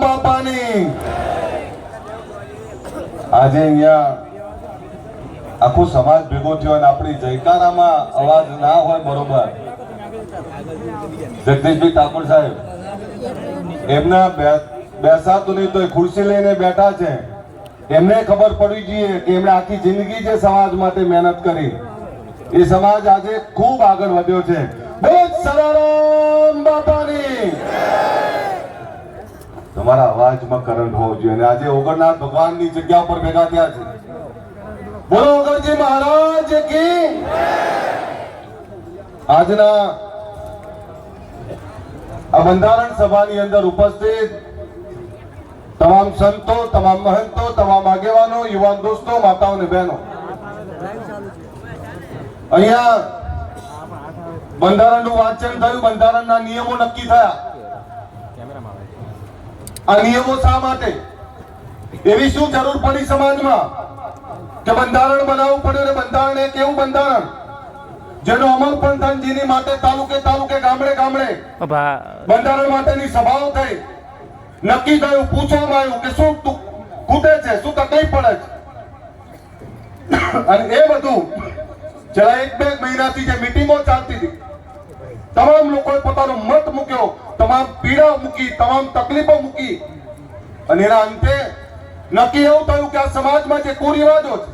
બાપાની આજે અહીંયા આખો સમાજ ભેગો થયો અને આપણી જયકારામાં અવાજ ના હોય બરોબર. જગદીશભાઈ ઠાકોર સાહેબ એમના બેસાતું નહીં તો ખુરશી લઈને બેઠા છે. એમને ખબર પડવી જોઈએ કે એમણે આખી જિંદગી જે સમાજ માટે મહેનત કરી એ સમાજ આજે ખૂબ આગળ વધ્યો છે. બોલ સદારામ બાપાની. તમારા અવાજમાં કરંટ હોવો જોઈએ અને આજે ઓગણનાથ ભગવાનની જગ્યા પર ભેગા થયા છે. બોલો ઓગણજી મહારાજ કી. આજના આ બંધારણ સભાની અંદર ઉપસ્થિત તમામ સંતો, તમામ મહંતો, તમામ આગેવાનો, યુવાન દોસ્તો, માતાઓ અને બહેનો, અહીંયા બંધારણનું વાંચન થયું, બંધારણના નિયમો નક્કી થયા. આ નિયમો શા માટે? એવી શું જરૂર પડી સમાજમાં કે બંધારણ બનાવવું પડ્યું? અને બંધારણ એક એવું બંધારણ જેનો અમલ પણ થાય, જેની માટે તાલુકે તાલુકે, ગામડે ગામડે બંધારણ માટેની સભાઓ થઈ, નક્કી થયું, પૂછવામાં આવ્યું કે શું ખૂટે છે, શું તકલીફ પડે છે. અને એ બધું છેલ્લા 1-2 મહિનાથી જે મીટિંગો ચાલતી હતી, તમામ લોકોએ પોતાનો મત મૂક્યો, તમામ પીડા મૂકી, તમામ તકલીફો મૂકી અને એના અંતે નક્કી એવું થયું કે આ સમાજમાં જે કુરિવાજો છે,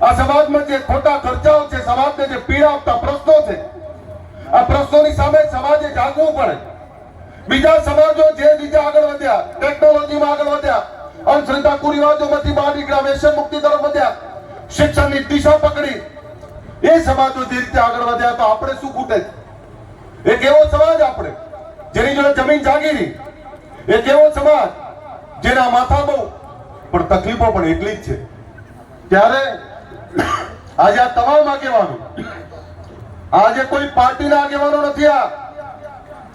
આ સમાજમાં જે ખોટા ખર્ચાઓ છે, સમાજને જે પીડા આપતા પ્રશ્નો છે, આ પ્રશ્નોની સામે સમાજે જાગવું પડે. બીજા સમાજો જે રીતે આગળ વધ્યા, ટેકનોલોજીમાં આગળ વધ્યા, અંધશ્રદ્ધા કુરિવાજોમાંથી બહાર નીકળ્યા, વ્યસન મુક્તિ તરફ વધ્યા, શિક્ષણની દિશા પકડી, એ સમાજો જે રીતે આગળ વધ્યા, તો આપણે શું ખૂટે છે? એક એવો સમાજ આપણે જેની જોડે જમીન જાગીરી, એક એવો સમાજ જેના માથા બહુ પણ તકલીફો પણ એટલી જ છે. ત્યારે આજે આ તમામ આગેવાનો, આજે કોઈ પાર્ટીના આગેવાનો નથી,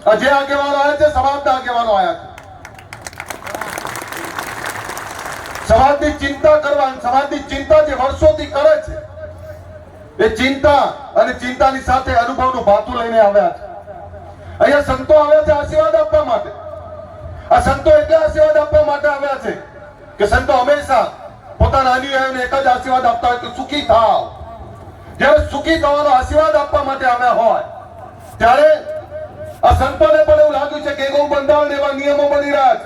આ જે આગેવાનો આવ્યા છે સમાજના આગેવાનો આવ્યા છે. સમાજની ચિંતા કરવા, સમાજની ચિંતા જે વર્ષોથી કરે છે, એ ચિંતા અને ચિંતાની સાથે અનુભવનું ભાથું લઈને આવ્યા છે. અહીંયા સંતો આવ્યા છે આશીર્વાદ આપવા માટે. આ સંતો એટલે આશીર્વાદ આપવા માટે આવ્યા છે કે સંતો હંમેશા પોતાના અનુયાયીઓને એક જ આશીર્વાદ આપતા હોય કે સુખી થાવ. જ્યારે સુખી થવાનો આશીર્વાદ આપવા માટે આવ્યા હોય ત્યારે આ સંતોને પણ એવું લાગ્યું છે કે એવું બંધારણ, એવા નિયમો બની રહ્યા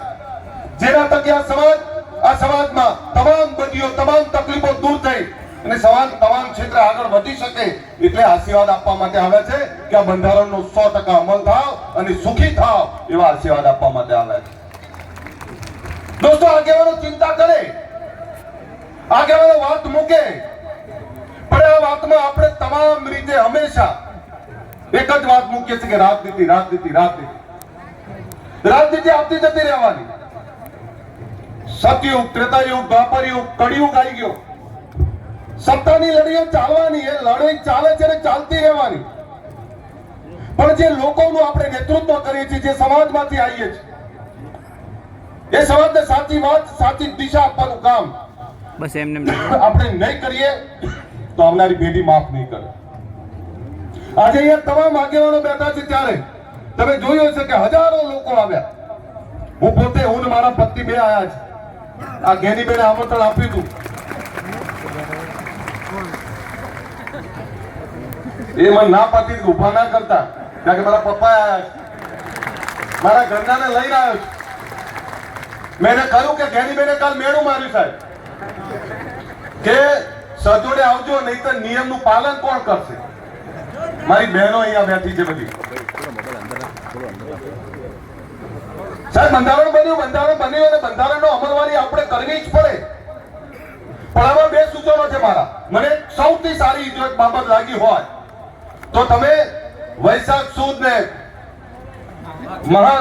છે જેના થકી આ સમાજમાં તમામ બંધીઓ, તમામ તકલીફો દૂર થઈ અને સમાજ તમામ ક્ષેત્રે આગળ વધી શકે. એટલે આશીર્વાદ આપવા માટે આવ્યા છે કે આ બંધારણનો 100% અમલ થાવ અને સુખી થાવ, એવા આશીર્વાદ આપવા માટે આવ્યા છે. દોસ્તો, આગેવાનો ચિંતા કરે, આગેવાનો વાત મૂકે, પણ આ વાતમાં આપણે તમામ રીતે હંમેશા એક જ વાત મૂકીએ છીએ કે રાજનીતિ, રાજનીતિ, રાજનીતિ, રાજનીતિ આપતી જતી રહેવાની. સતયુગ, ત્રેતાયુગ, દ્વાપરયુગ, કળિયુગ આવી ગયો. સત્તાની લડાઈઓ ચાલવાની, એ લડાઈ ચાલે છે ને ચાલતી રહેવાની. પણ જે લોકોનું આપણે નેતૃત્વ કરીએ છીએ, જે સમાજમાંથી આવીએ છીએ, એ સમાજને સાચી વાત, સાચી દિશા આપવાનું કામ બસ એમને આપણે નહીં કરીએ તો આવનારી પેઢી માફ નહીં કરે. આજે અહીંયા તમામ આગેવાનો બેઠા છે ત્યારે તમે જોયું હશે કે હજારો લોકો આવ્યા. હું પોતે, હું ને મારા પત્ની બે આવ્યા છે. આ ગેનીબેને આમંત્રણ આપ્યું હતું, એ મને ના પાડી ઉભા ના કરતા, કારણ કે મારા પપ્પા આવ્યા છે, મારા ઘરનાને લઈને આવ્યો છું. મેં એને કહ્યું કે ગેનીબેને કાલ મેળું માર્યું સાહેબ કે સજોડે આવજો, નહીં તો નિયમનું પાલન કોણ કરશે? મારી બહેનો અહીંયા બેઠી છે બધી. સાહેબ, બંધારણ બન્યું અને બંધારણનો અમલવારી આપણે કરવી જ પડે. પણ આમાં બે સૂચનો છે મારા. મને સૌથી સારી જો એક બાબત લાગી હોય તો તમે વૈશાખ સુદ ને મહા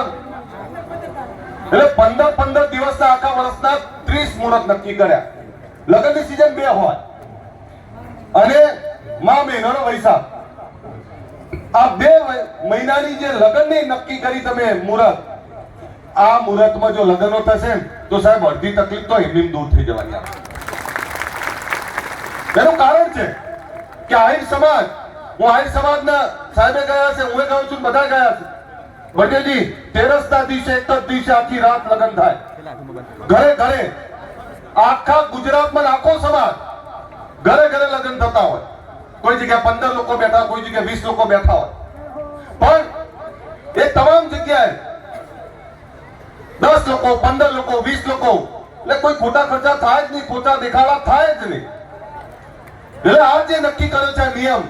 એટલે 15 દિવસના આખા વર્ષના 30 મુહૂર્ત નક્કી કર્યા. લગ્નની સીઝન 2 હોય અને મા મહિનાનો વૈશાખ, આ 2 મહિનાની જે લગ્નની નક્કી કરી તમે મુહૂર્ત, આ મુહૂર્તમાં જો લગ્નો થશે તો સાહેબ અડધી તકલીફ તો એમની દૂર થઈ જવાની. એનું કારણ છે કે આહિર સમાજ, હું આહિર સમાજના સાહેબે ગયા છે, હું ગયો છું, બધા ગયા છે. વડેજી તેરસના દિવસે એક જ દિવસે આખી રાત લગ્ન થાય, ઘરે ઘરે આખા ગુજરાતમાં આખો સમાજ ઘરે ઘરે લગ્ન થતા હોય. કોઈ જગ્યાએ 15 લોકો બેઠા, કોઈ જગ્યાએ 20 લોકો બેઠા હોય, પણ એ તમામ જગ્યાએ 10 લોકો, 15 લોકો, 20 લોકો, એટલે કોઈ ખોટા ખર્ચા થાય જ નહીં, ખોટા દેખાડા થાય જ નહીં. એટલે આ જે નક્કી કર્યો છે નિયમ,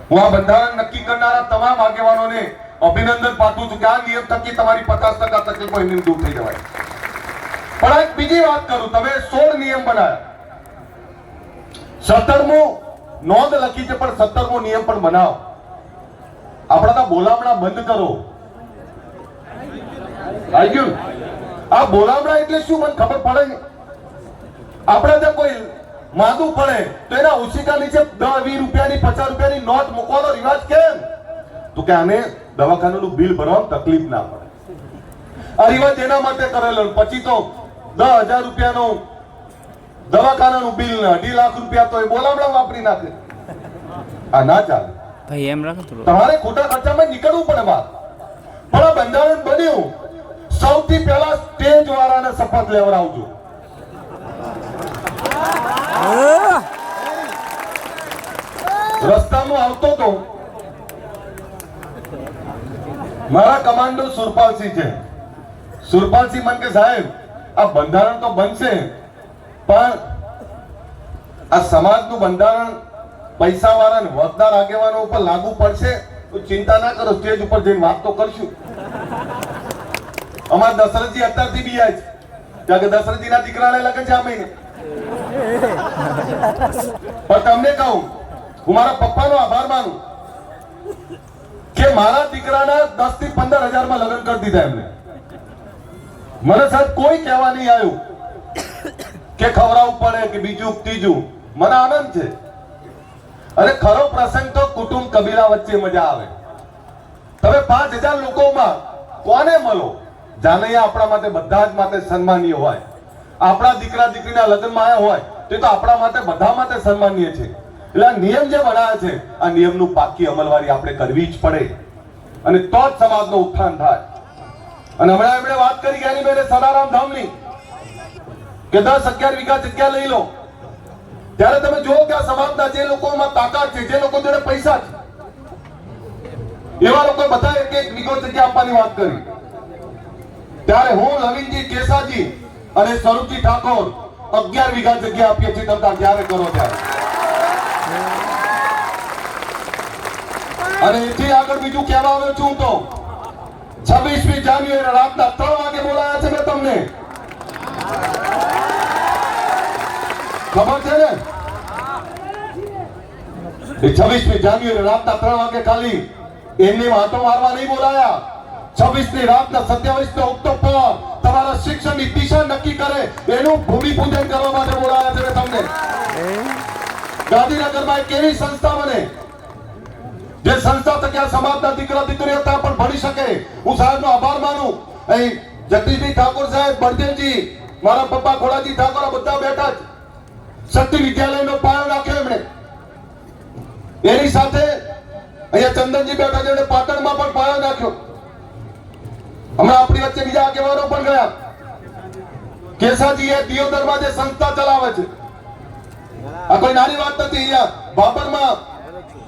હું આ બંધારણ નક્કી કરનારા તમામ આગેવાનોને અભિનંદન પાઠવું છું કે આ નિયમ થકી તમારી 50% તકલીફો એમની દૂર થઈ જવાય. પણ એક બીજી વાત કરું, તમે 16 નિયમ બનાવ્યા, 17મો નોંધ લખી છે, પણ 17મો નિયમ પણ બનાવો. આપણા બોલામણા બંધ કરો. આવી ગયું? આ બોલામણા એટલે શું મને ખબર પડે છે. આપણે ત્યાં કોઈ માદું પડે તો એના ઉછીકા નીચે 10, 20 રૂપિયાની, 50 રૂપિયાની નોટ મૂકવાનો રિવાજ કેમ? તો કે આને દવાખાનાનું બિલ ભરવામાં તકલીફ ના પડે. આ રિવાજ એના માટે કરેલો. પછી તો 10,000 રૂપિયાનું દવાખાનાનું બિલ ને 2.5 લાખ રૂપિયા તો એ બોલામણા વાપરી નાખે. આ ના ચાલે ભાઈ, એમ રાખો થોડું. તમારે ખોટા ખર્ચામાં નીકળવું પડે બહાર. પણ આ બંધારણ બન્યું, સૌથી પહેલા સ્ટેજ વાળાને શપથ લેવડાવજો. રસ્તામાં આવતો તો મારા કમાન્ડો સુરપાલસિંહ છે. સુરપાલસિંહ મને કે સાહેબ આ બંધારણ તો બનશે, પણ આ સમાજનું બંધારણ પૈસા વાળા ને વગદાર આગેવાનો ઉપર લાગુ પડશે તો ચિંતા ના કરો, સ્ટેજ ઉપર જઈને વાત તો કરશું. અમારા દશરથજી અત્યારથી બી છે, કારણ કે દશરથજીના દીકરાને લગન છે આ મહિને. પણ તમને કહું, હું મારા પપ્પાનો આભાર માનું કે મારા દીકરાના 10 થી 15 હજારમાં લગ્ન કરી દીધા એમને. મને સાહેબ કોઈ કહેવા નહીં આવ્યું કે ખવડાવવું પડે કે બીજું ત્રીજું. મને આનંદ છે. અને ખરો પ્રસંગ તો કુટુંબ કબીલા વચ્ચે મજા આવે. તમે 5000 લોકોમાં કોને મળો? જાનૈયા આપણા માટે બધા જ માટે સન્માનીય હોય. આપણા દીકરા દીકરીના લગ્નમાં આવ્યા હોય તો એ તો આપણા માટે બધા માટે સન્માનીય છે. એટલે આ નિયમ જે બનાવ્યા છે, આ નિયમનું પાકી અમલવારી આપણે કરવી જ પડે, અને તો જ સમાજનું ઉત્થાન થાય. અને હમણાં એમણે વાત કરી ગયા બેને સદારામ ધામની કે 10-11 વીઘા જગ્યા લઈ લો. ત્યારે તમે જુઓ કે આ સમાજના જે લોકોમાં તાકાત છે, જે લોકો જોડે પૈસા છે, એવા લોકો બધા 1-1 વીઘો જગ્યા આપવાની વાત કરી. ત્યારે હું, લવિનજી કેસાજી અને સ્વરૂપજી ઠાકોર 11 વીઘા જગ્યા આપીએ છીએ. તમે જ્યારે કરો ત્યારે. અને એથી આગળ બીજું કહેવા આવ્યો છું તો 26મી જાન્યુઆરી રાતના 3 વાગે બોલાયા છે મેં તમને. ખબર છે ને? એ 26મી જાન્યુઆરી રાતના 3 વાગે ખાલી એમને વાતો મારવા નહીં બોલાયા. 26ની રાતના 27 ઓક્ટોબર તમારા શિક્ષણની દિશા નક્કી કરે એનું ભૂમિપૂજન કરવા માટે બોલાયા છે તમને. ગાંધીનગરમાં એક એવી સંસ્થા બને જે સંસ્થા થકી આ સમાજના દીકરા દીકરીઓ ત્યાં પણ ભણી શકે. હું સાહેબનો આભાર માનું. અહીં જગદીશભાઈ ઠાકોર સાહેબ, બળદેવજી, મારા પપ્પા ખોડાજી ઠાકોર આ બધા બેઠા જ. શક્તિ વિદ્યાલયનો પાયો નાખ્યો એમણે. એની સાથે અહીંયા ચંદનજી બેઠા છે, એમણે પાટણમાં પણ પાયો નાખ્યો. હમણાં આપણી વચ્ચે બીજા આગેવાનો પણ ગયા. કેસાજી એ દિયોદરમાં જે સંસ્થા ચલાવે છે, આ કોઈ નાની વાત નથી. અહીંયા બાબરમાં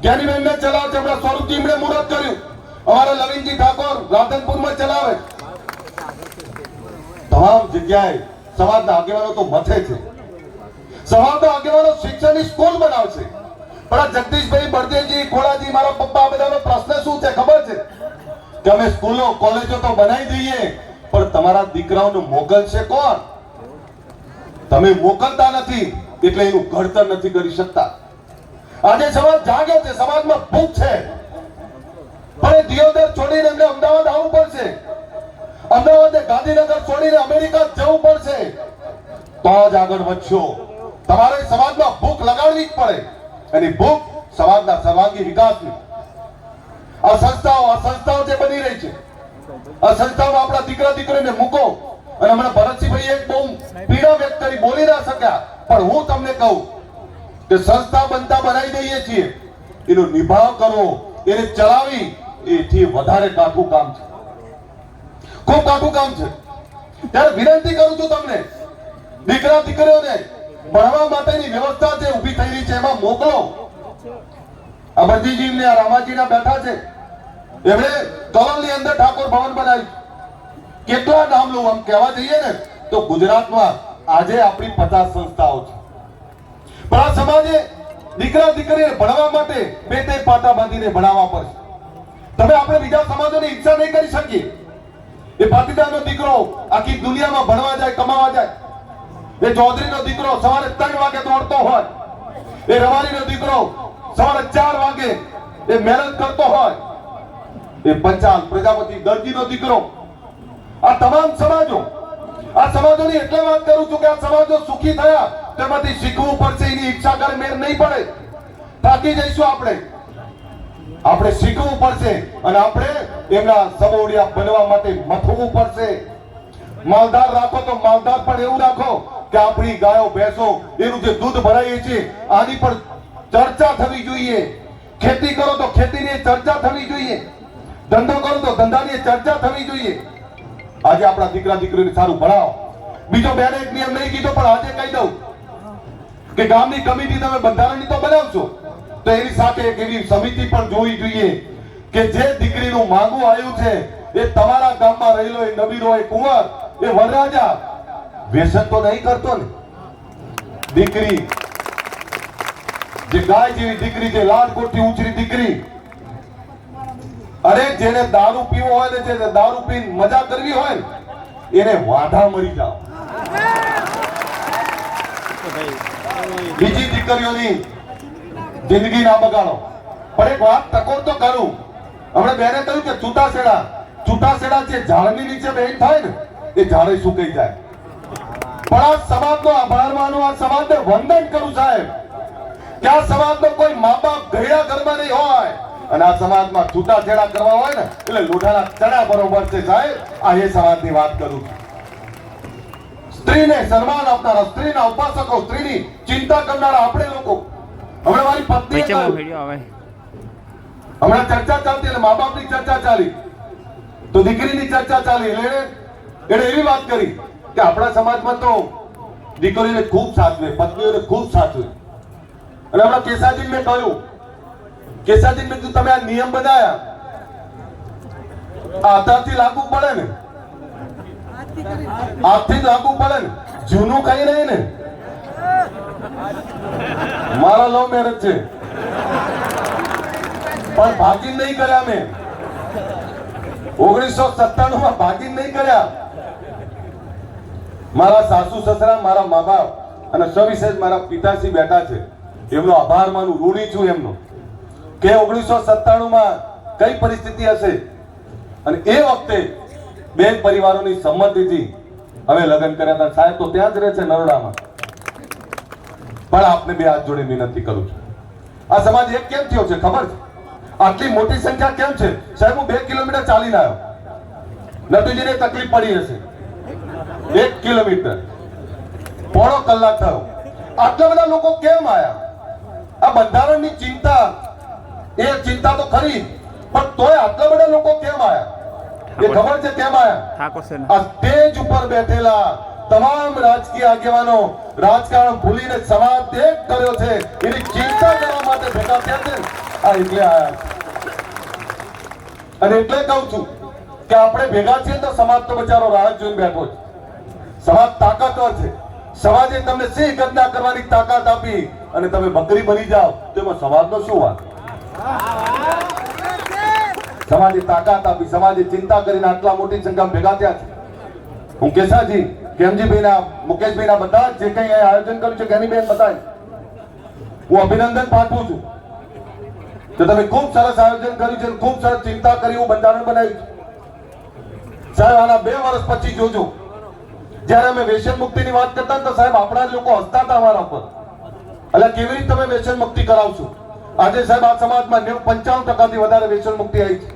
જ્ઞાનીબેનને ચલાવે છે, હમણાં સ્વરૂપજી એમણે મુહૂર્ત કર્યું. અમારા લવિનજી ઠાકોર રાધનપુરમાં ચલાવે. તમામ જગ્યાએ સમાજના આગેવાનો તો મથે છે. સમાજના આગેવાનો શિક્ષણની સ્કૂલ બનાવશે. પણ આ જગદીશભાઈ, બળદેવજી, ખોડાજી, મારા પપ્પા, આ બધાનો પ્રશ્ન શું છે ખબર છે? કે અમે સ્કૂલો કોલેજો તો બનાવી દઈએ, પણ તમારા દીકરાઓને મોકલશે કોણ? તમે મોકલતા નથી એટલે એનું ઘડતર નથી કરી શકતા. આજે સમાજ જાગ્યો છે, સમાજમાં ભૂખ છે, પણ દિયોદર છોડીને એમને અમદાવાદ આવવું પડશે. અમદાવાદ ગાંધીનગર છોડીને અમેરિકા જવું પડશે તો જ આગળ વધશો. તમારે સમાજમાં ભૂખ લગાડવી જ પડે, અને ભૂખ સમાજના સર્વાંગી વિકાસની. આ સંસ્થાઓ જે બની રહી છે, આ સંસ્થામાં આપણા દીકરા દીકરીને મૂકો. અને હમણાં ભરતસિંહભાઈ એક બહુ પીડા વ્યક્ત કરી, બોલી ના શક્યા, પણ હું તમને કહું કે સંસ્થા બનતા બનાવી દઈએ છીએ, એનો નિભાવ કરો, એને ચલાવી એથી વધારે કાઠું કામ છે, ખૂબ કાઠું કામ છે. ત્યારે વિનંતી કરું છું તમને, દીકરા દીકરીઓને ભણવા માટેની વ્યવસ્થા જે ઊભી થઈ રહી છે એમાં મોકલો. આ બંદીજી ને રામાજીના બેઠા છે, એમણે કલોલની અંદર ઠાકોર ભવન બનાવ્યું. કેટલા નામ લો, આમ કહેવા જઈએ ને તો ગુજરાતમાં આજે આપણી 50 સંસ્થાઓ છે. પણ આ સમાજે દીકરા દીકરીને ભણવા માટે બે ત્રણ પાટા બાંધીને ભણાવવા પડશે. તમે આપણે બીજા સમાજોની ઈચ્છા નહીં કરી શકીએ. એ પાટીદારનો દીકરો આખી દુનિયામાં ભણવા જાય, કમાવા જાય. એ ચૌધરીનો દીકરો સવારે 3 વાગે દોડતો હોય, એ રવાડીનો દીકરો સવારે 4 વાગે એ મહેનત કરતો હોય, એ પંચાલ પ્રજાપતિ દરજીનો દીકરો. આ તમામ સમાજો, આ સમાજોની એટલે વાત કરું છું કે આ સમાજો સુખી થયા તેમાંથી શીખવું પડશે. એની ઈચ્છા કરે મેર નહીં પડે, થાકી જઈશું આપણે શીખવું પડશે અને આપણે એમના સમોડિયા બનવા માટે મથવું પડશે. માલદાર રાખો તો માલદાર પણ એવું રાખો કે આપણી ગાયો ભેંસો એનું જે દૂધ ભરાઈએ છીએ આની પણ ચર્ચા થવી જોઈએ. ખેતી કરો તો ખેતીની ચર્ચા થવી જોઈએ, ધંધો કરો તો ધંધાની ચર્ચા થવી જોઈએ. આજે આપણા દીકરા દીકરીને સારું ભણાવો. બીજો બેને એક નિયમ નહીં કીધો પણ આજે કહી દઉં કે ગામની કમિટી તમે બંધારણની તો બનાવશો તો એની સાથે એક એવી સમિતિ પણ જોવી જોઈએ કે જે દીકરીનું માંગવું આવ્યું છે એ તમારા ગામમાં રહેલો એ નબીરો, એ કુંવર, એ વરરાજા વ્યસન તો નહીં કરતો ને. દીકરી જે ગાય જેવી દીકરી, જે લાડકોટથી ઉછરી દીકરી, અરે જેને દારૂ પીવો હોય ને, જે દારૂ પીને મજા કરવી હોય ને એને વાઢા મરી જાઓ. બીજી દીકરીઓની જિંદગી ના બગાડો. પણ એક વાત ટકોર તો કરું. હમણાં બેને કહ્યું કે છૂટાછેડા જે ઝાડની નીચે બેન થાય ને એ ઝાડે સુકાઈ જાય. પણ આ સમાજનો આભાર માનું, આ સમાજને વંદન કરું સાહેબ કે આ સમાજનો કોઈ મા બાપ ગયડા ઘરમાં નહીં હોય અને આ સમાજમાં છૂટાછેડા કરવા હોય ને એટલે લોઢાના ચણા બરોબર છે સાહેબ. આ એ સમાજની વાત કરું છું. સ્ત્રીને સન્માન આપનારા, સ્ત્રીના ઉપાસકો, સ્ત્રીની ચિંતા કરનારા આપણે લોકો. હમણાં મારી પત્ની હમણાં ચર્ચા ચાલતી એટલે મા બાપની ચર્ચા ચાલી તો દીકરીની ચર્ચા ચાલી એટલે એને એવી વાત કરી કે આપણા સમાજમાં તો દીકરીઓને ખૂબ સાચવે, પત્નીઓને ખૂબ સાચવે. અને હમણાં કેસાજીને મેં કહ્યું, કેસાજીને મેં તમે આ નિયમ બનાયા આધારથી લાગુ પડે ને, આજથી લાગુ પડે ને, જૂનું કઈ નહીં ને. મારા લવ મેરેજ છે પણ ભાગીન નહીં કર્યા મેં. 1997 માં ભાગીન નહીં કર્યા. મારા સાસુ સસરા, મારા મા બાપ અને સવિશેષ મારા પિતાશ્રી બેઠા છે, એમનો આભાર માનું, ઋણી છું એમનો કે 1997 માં કઈ પરિસ્થિતિ હશે અને એ વખતે બે પરિવારોની સંમતિથી હવે લગ્ન કર્યા હતા. સાહેબ તો ત્યાં જ રહે છે નરોડામાં. પણ આપને બે હાથ જોડી વિનંતી કરું છું, આ સમાજ એક કેમ થયો છે ખબર છે? આટલી મોટી સંખ્યા કેમ છે સાહેબ? હું 2 કિલોમીટર ચાલીને આવ્યો. નટુજીને તકલીફ પડી હશે. 1 કિલોમીટર પોણો કલાક થયો. આટલા બધા લોકો કેમ આયા? આ બંધારણની ચિંતા, એ ચિંતા તો ખરી પણ તોય આટલા બધા લોકો કેમ આયા એ ખબર છે કેમ આયા? આ સ્ટેજ ઉપર બેઠેલા તમામ રાજકીય આગેવાનો રાજકારણ ભૂલીને સમાજ એક કર્યો છે એની ચિંતા કરવા માટે ભેગા થયા છે. આ એટલે આયા અને એટલે કહું છું કે આપણે ભેગા છીએ તો સમાજ તો બચારો રાહ જોઈને બેઠો છે. સમાજ તાકાતવર છે. સમાજે તમને સિંહ ગર્જના કરવાની તાકાત આપી અને તમે બકરી બની જાઓ તો એમાં સમાજનો શું વાત? સમાજે તાકાત આપી, સમાજે ચિંતા કરીને આટલા મોટી સંખ્યામાં ભેગા થયા છે. હું કેસાજી, કેમજીભાઈના, મુકેશભાઈના બધા જે કંઈ આયોજન કર્યું છે જ્ઞાનીબેન બતાવે હું અભિનંદન પાઠવું છું કે તમે ખૂબ સરસ આયોજન કર્યું છે, ખૂબ સરસ ચિંતા કરી, હું બંધારણ બનાવ્યું સાહેબ. આના 2 વર્ષ પછી જોજો જયારે અમે વ્યસન મુક્તિની વાત કરતા તો સાહેબ આપણા જ લોકો હસતા હતા અમારા ઉપર. એટલે કેવી રીતે તમે વ્યસન મુક્તિ કરાવશો? આજે સાહેબ આ સમાજમાં 95% વધારે વ્યસન મુક્તિ આવી છે.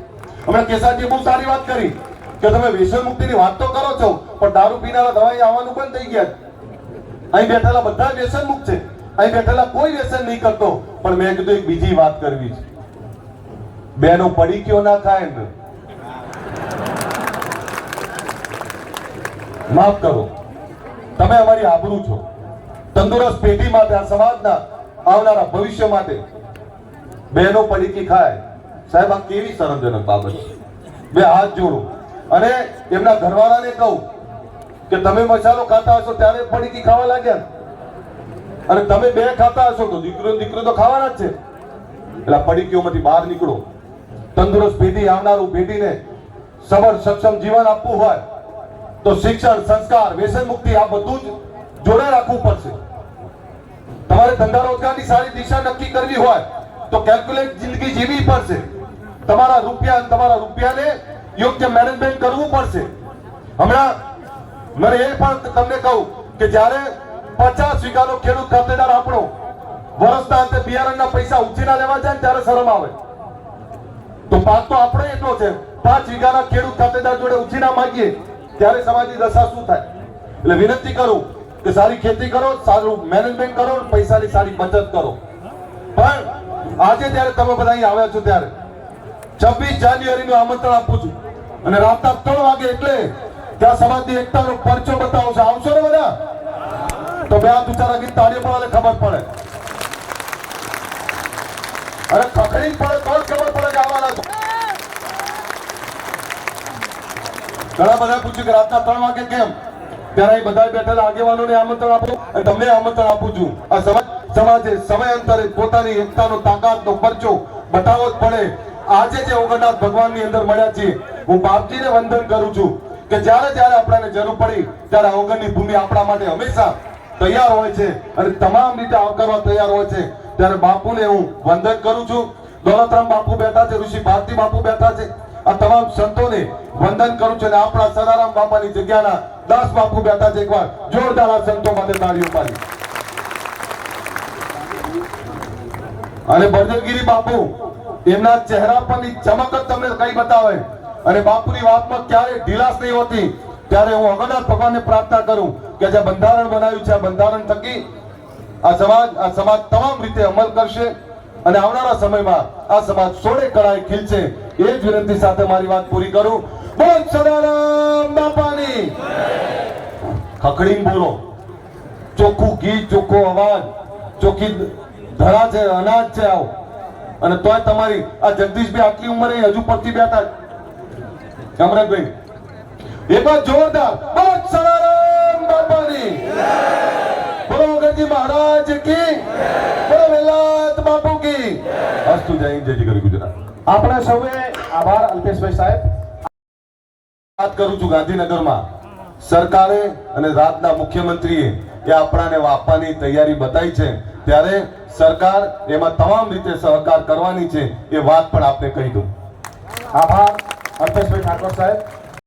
હમણાં કેસાજી બહુ સારી વાત કરી કે તમે વ્યસન મુક્તિની વાત તો કરો છો પણ દારૂ પીનારા દવાઈ આવવાનું બંધ થઈ ગયા. અહીં બેઠેલા બધા વ્યસન મુક્ત છે, અહીં બેઠેલા કોઈ વ્યસન નહીં કરતો. પણ મેં કીધું એક બીજી વાત કરવી છે બેનો પડી કયો ના ખાય ને, માફ કરો, તમે અમારી આબરૂ છો. તંદુરસ્ત પેઢી માટે, આ સમાજના આવનારા ભવિષ્ય માટે બેનો પડીકી ખાય, સાહેબ આ કેવી શરમજનક બાબત છે. બે હાથ જોડું અને એમના ઘરવાળાને કહું કે તમે મસાલો ખાતા હશો ત્યારે પડીકી ખાવા લાગ્યા અને તમે બે ખાતા હશો તો દીકરો તો ખાવાના જ છે. એટલે પડીકીઓમાંથી બહાર નીકળો. તંદુરસ્ત પેઢી, આવનારું પેઢીને સબળ સક્ષમ જીવન આપવું હોય તો શિક્ષણ, સંસ્કાર, વ્યસન મુક્તિ આ બધું જ જોડે રાખવું પડશે. તમારે ધંધા રોજગારની સારી દિશા નક્કી કરવી હોય તો કેલ્ક્યુલેટ જિંદગી જીવવી પડશે. તમારા રૂપિયાને યોગ્ય મેનેજમેન્ટ કરવું પડશે. હમણાં મને એ પણ તમને કહું કે જ્યારે 50 વીઘાનો ખેડૂત ખાતેદાર આપણો વર્ષના અંતે બિયારણના પૈસા ઉછીના લેવા જાય ત્યારે શરમ આવે. તો પાક તો આપણો એટલો છે, 5 વીઘાના ખેડૂત ખાતેદાર જોડે ઉછીના માંગીએ ત્યારે સમાજની દશા શું થાય. એટલે વિનંતી કરું કે સારી ખેતી કરો, સારું મેનેજમેન્ટ કરો, પૈસાની સારી બચત કરો. પણ આજે જ્યારે તમે બધા અહીં આવ્યા છો ત્યારે 26 જાન્યુઆરીનું આમંત્રણ આપું છું અને રાતના 3 વાગે એટલે ત્યાં સમાજની એકતાનો પરચો બતાવશે. આવશો ને બધા? તો બે હાથ ઊંચા રાખી તાળીઓ પાડવાને ખબર પડે અને ખખડી પડે તો જ ખબર પડે કે આવવાના છો. ઘણા બધા પૂછ્યું કે રાતના 3 વાગે કેમ? ત્યારે અહીં બધા બેઠેલા આગેવાનોને આમંત્રણ આપું અને તમને આમંત્રણ આપું છું. આ સમાજે સમયાંતરે પોતાની એકતાનો, તાકાતનો પરચો બતાવવો જ પડે. આજે જે ઓગણનાથ ભગવાનની અંદર મળ્યા છીએ, હું બાપજીને વંદન કરું છું કે જ્યારે આપણને જરૂર પડી ત્યારે આ ઓગણની ભૂમિ આપણા માટે હંમેશા તૈયાર હોય છે અને તમામ રીતે આવકારવા તૈયાર હોય છે. ત્યારે બાપુને હું વંદન કરું છું. દોલતરામ બાપુ બેઠા છે, ઋષિ ભારતી બાપુ બેઠા છે, આ તમામ સંતોને વંદન કરું છું અને આપણા સદારામ બાપાની જગ્યાના દાસ બાપુ બેઠા છે. એકવાર જોરદાર આ સંતો માટે તાળીઓ પાડી. અને બળદેવગીરી બાપુ, એમના ચહેરા પરની ચમક જ તમને કઈ બતાવે અને બાપુની વાતમાં ક્યારે ઢીલાસ નહીં હોતી. ત્યારે હું અગણનાથ ભગવાનને પ્રાર્થના કરું કે જે બંધારણ બનાવ્યું છે આ બંધારણ થકી આ સમાજ તમામ રીતે અમલ કરશે અને આવનારા સમયમાં આ સમાજ સોળે કળાએ ખીલશે. એ જ વિનંતી સાથે મારી વાત પૂરી કરું. બોલ સદારામ બાપાની ખખડીને બોલો, ચોખ્ખું ગીત, ચોખ્ખો અવાજ, ચોખ્ખી ધરા છે, અનાજ છે. આવો અને તોય તમારી આ જગદીશભાઈ આટલી ઉંમરે હજુ પડતી બેઠા. અમરતભાઈ એકવાર જોરદાર બોલ સદારામ બાપાની, બોલો ગણજી મહારાજ કી, બોલો વેલાત બાપુ કી. અસ્તુ જય હિન્દ, જય જય ગુજરાત. આપણા સૌએ આભાર અલ્પેશભાઈ સાહેબ. વાત કરું છું ગાંધીનગરમાં સરકારે અને રાજ્યના મુખ્યમંત્રીએ એ આપણાને આપવાની તૈયારી બતાવી છે ત્યારે સરકાર એમાં તમામ રીતે સહકાર કરવાની છે એ વાત પણ આપને કહી દઉં. આભાર અલ્પેશભાઈ ઠાકોર સાહેબ.